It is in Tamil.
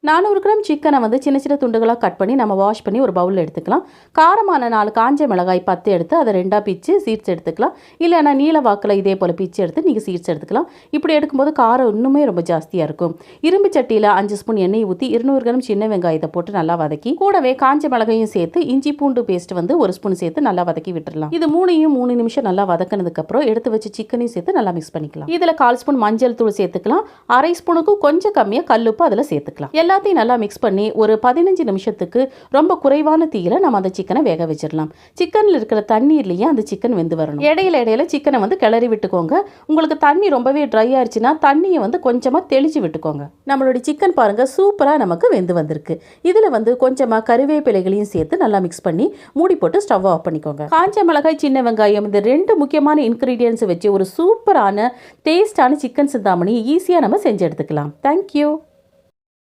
400 கிராம் சிக்கனை வந்து சின்ன சின்ன துண்டுகளாக கட் பண்ணி நம்ம வாஷ் பண்ணி ஒரு பவுலில் எடுத்துக்கலாம். காரமான 4 காஞ்ச மிளகாய் 10 எடுத்து அதை 2ஆக பிச்சு சீட்ஸ் எடுத்துக்கலாம். இல்லைனா நீல வாக்கில் இதே போல் பிச்சு எடுத்து நீங்கள் சீட்ஸ் எடுத்துக்கலாம். இப்படி எடுக்கும்போது காரம் இன்னுமே ரொம்ப ஜாஸ்தியாக இருக்கும். இரும்பு சட்டியில் 5 ஸ்பூன் எண்ணெய் ஊற்றி 200 கிராம் சின்ன வெங்காயத்தை போட்டு நல்லா வதக்கி கூடவே காஞ்ச மிளகாயும் சேர்த்து இஞ்சி பூண்டு பேஸ்ட் வந்து 1 ஸ்பூன் சேர்த்து நல்லா வதக்கி விட்டுடலாம். இது 3 நிமிஷம் நல்லா வதக்கினதுக்கப்புறம் எடுத்து வச்சு சிக்கனையும் சேர்த்து நல்லா மிக்ஸ் பண்ணிக்கலாம். இதில் 1/4 ஸ்பூன் மஞ்சள் தூள் சேர்த்துக்கலாம். 1/2 ஸ்பூனுக்கும் கொஞ்சம் கம்மியாக கல்லுப்பு அதில் சேர்த்துக்கலாம். எல்லாத்தையும் நல்லா மிக்ஸ் பண்ணி ஒரு 15 நிமிஷத்துக்கு ரொம்ப குறைவான தீயில நம்ம அந்த சிக்கனை வேக வச்சிடலாம். சிக்கனில் இருக்கிற தண்ணீர்லேயே அந்த சிக்கன் வெந்து வரணும். இடையில சிக்கனை வந்து கிளறி விட்டுக்கோங்க. உங்களுக்கு தண்ணி ரொம்பவே ட்ரை ஆயிடுச்சுன்னா தண்ணியை வந்து கொஞ்சமாக தெளிச்சு விட்டுக்கோங்க. நம்மளுடைய சிக்கன் பாருங்க சூப்பராக நமக்கு வெந்து வந்திருக்கு. இதில் வந்து கொஞ்சமாக கருவேப்பிலைகளையும் சேர்த்து நல்லா மிக்ஸ் பண்ணி மூடி போட்டு ஸ்டவ் ஆஃப் பண்ணிக்கோங்க. காஞ்ச மிளகாய் சின்ன வெங்காயம் இந்த 2 முக்கியமான இன்க்ரீடியன்ஸ் வச்சு ஒரு சூப்பரான டேஸ்டான சிக்கன் சிந்தாமணி ஈஸியாக நம்ம செஞ்சு எடுத்துக்கலாம். தேங்க்யூ.